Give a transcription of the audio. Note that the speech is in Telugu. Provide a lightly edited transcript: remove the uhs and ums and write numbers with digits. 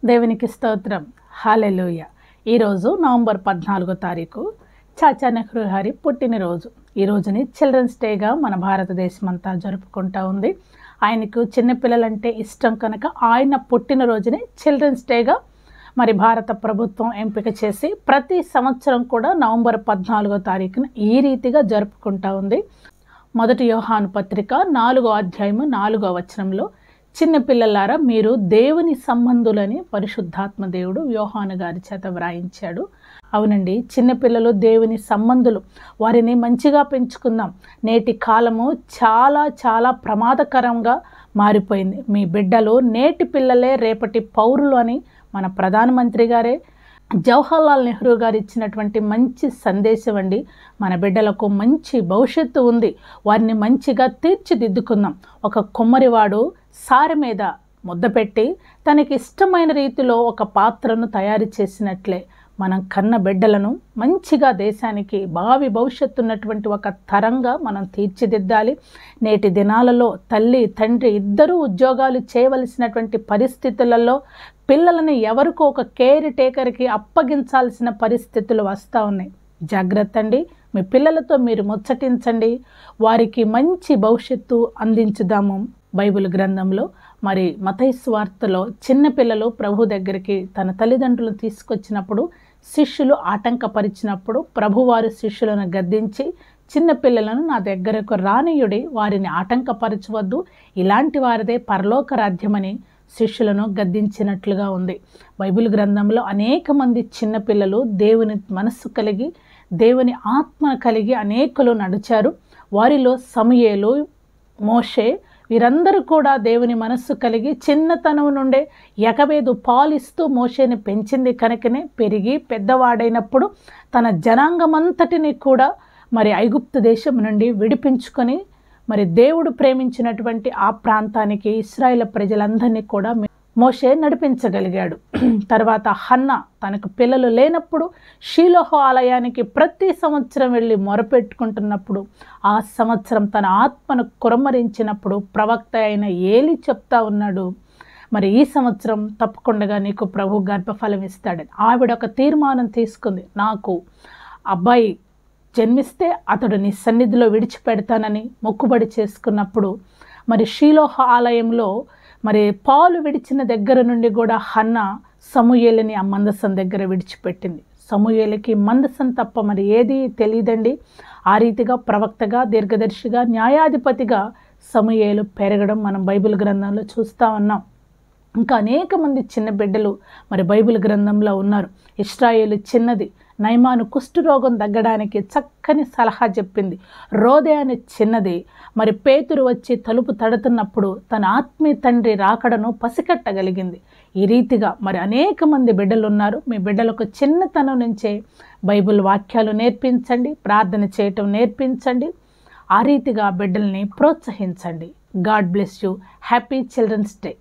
దేవునికి స్తోత్రం. హల్లెలూయా. ఈరోజు నవంబర్ 14వ తారీఖు చాచా నెహ్రూ గారి పుట్టినరోజు. ఈ రోజుని చిల్డ్రన్స్ డేగా మన భారతదేశం అంతా జరుపుకుంటూ ఉంది. ఆయనకు చిన్నపిల్లలంటే ఇష్టం కనుక ఆయన పుట్టినరోజుని చిల్డ్రన్స్ డేగా మరి భారత ప్రభుత్వం ఎంపిక చేసి ప్రతి సంవత్సరం కూడా నవంబర్ 14వ తారీఖున ఈ రీతిగా జరుపుకుంటూ ఉంది. మొదటి యోహాను పత్రిక 4వ అధ్యాయము 4వ వచనంలో, చిన్నపిల్లలారా మీరు దేవుని సంబంధులని పరిశుద్ధాత్మ దేవుడు యోహాను గారి చేత వ్రాయించాడు. అవునండి, చిన్నపిల్లలు దేవుని సంబంధులు. వారిని మంచిగా పెంచుకుందాం. నేటి కాలము చాలా చాలా ప్రమాదకరంగా మారిపోయింది. మీ బిడ్డలు నేటి పిల్లలే రేపటి పౌరులు అని మన ప్రధానమంత్రి గారే జవహర్లాల్ నెహ్రూ గారు ఇచ్చినటువంటి మంచి సందేశం అండి. మన బిడ్డలకు మంచి భవిష్యత్తు ఉంది. వారిని మంచిగా తీర్చిదిద్దుకుందాం. ఒక కుమ్మరివాడు సారె మీద ముద్ద పెట్టి తనకి ఇష్టమైన రీతిలో ఒక పాత్రను తయారు చేసినట్లే మనం కన్న బిడ్డలను మంచిగా దేశానికి భావి భవిష్యత్తు ఉన్నటువంటి ఒక తరంగా మనం తీర్చిదిద్దాలి. నేటి దినాలలో తల్లి తండ్రి ఇద్దరూ ఉద్యోగాలు చేయవలసినటువంటి పరిస్థితులలో పిల్లలని ఎవరికో ఒక కేర్ టేకర్కి అప్పగించాల్సిన పరిస్థితులు వస్తూ ఉన్నాయి. జాగ్రత్త అండి. మీ పిల్లలతో మీరు ముచ్చటించండి. వారికి మంచి భవిష్యత్తు అందించుదాము. బైబిల్ గ్రంథంలో మరి మత్తయి సువార్తలో చిన్నపిల్లలు ప్రభు దగ్గరికి తన తల్లిదండ్రులను తీసుకొచ్చినప్పుడు శిష్యులు ఆటంకపరిచినప్పుడు ప్రభువారు శిష్యులను గద్దించి, చిన్నపిల్లలను నా దగ్గరకు రానియుడి, వారిని ఆటంకపరచవద్దు, ఇలాంటి వారిదే పరలోక రాజ్యమని శిష్యులను గద్దించినట్లుగా ఉంది. బైబిల్ గ్రంథంలో అనేక మంది చిన్నపిల్లలు దేవుని మనస్సు కలిగి దేవుని ఆత్మ కలిగి అనేకులు నడిచారు. వారిలో సమూయేలు, మోషే వీరందరూ కూడా దేవుని మనస్సు కలిగి చిన్నతనం నుండే ఎగవేదు పాలిస్తూ మోషేని పెంచింది కనుకనే పెరిగి పెద్దవాడైనప్పుడు తన జనాంగమంతటిని కూడా మరి ఐగుప్తు దేశం నుండి విడిపించుకొని మరి దేవుడు ప్రేమించినటువంటి ఆ ప్రాంతానికి ఇశ్రాయేలు ప్రజలందరినీ కూడా మోషే నడిపించగలిగాడు. తర్వాత హన్న తనకు పిల్లలు లేనప్పుడు షీలోహు ఆలయానికి ప్రతి సంవత్సరం వెళ్ళి మొరపెట్టుకుంటున్నప్పుడు ఆ సంవత్సరం తన ఆత్మను కురమరించినప్పుడు ప్రవక్త అయిన ఏలి చెప్తా ఉన్నాడు, మరి ఈ సంవత్సరం తప్పకుండా నీకు ప్రభు గర్భఫలం ఇస్తాడని. ఆవిడ ఒక తీర్మానం తీసుకుంది, నాకు అబ్బాయి జన్మిస్తే అతడు నీ సన్నిధిలో విడిచిపెడతానని మొక్కుబడి చేసుకున్నప్పుడు మరి షీలోహు ఆలయంలో మరి పాలు విడిచిన దగ్గర నుండి కూడా హన్న సమూయేలుని ఆ మందసం దగ్గర విడిచిపెట్టింది. సమూయేలుకి మందసం తప్ప మరి ఏది తెలియదండి. ఆ రీతిగా ప్రవక్తగా, దీర్ఘదర్శిగా, న్యాయాధిపతిగా సమూయేలు పెరగడం మనం బైబిల్ గ్రంథంలో చూస్తూ ఉన్నాం. ఇంకా అనేక మంది చిన్న బిడ్డలు మరి బైబిల్ గ్రంథంలో ఉన్నారు. ఇశ్రాయేలు చిన్నది నయమాను కుష్ఠరోగం తగ్గడానికి చక్కని సలహా చెప్పింది. రోదే అనే చిన్నది మరి పేతురు వచ్చి తలుపు తడుతున్నప్పుడు తన ఆత్మీయ తండ్రి రాకడను పసికట్టగలిగింది. ఈ రీతిగా మరి అనేక మంది బిడ్డలు ఉన్నారు. మీ బిడ్డలకు చిన్నతనం నుంచే బైబిల్ వాక్యాలు నేర్పించండి, ప్రార్థన చేయటం నేర్పించండి. ఆ రీతిగా బిడ్డల్ని ప్రోత్సహించండి. God bless you. Happy children's day.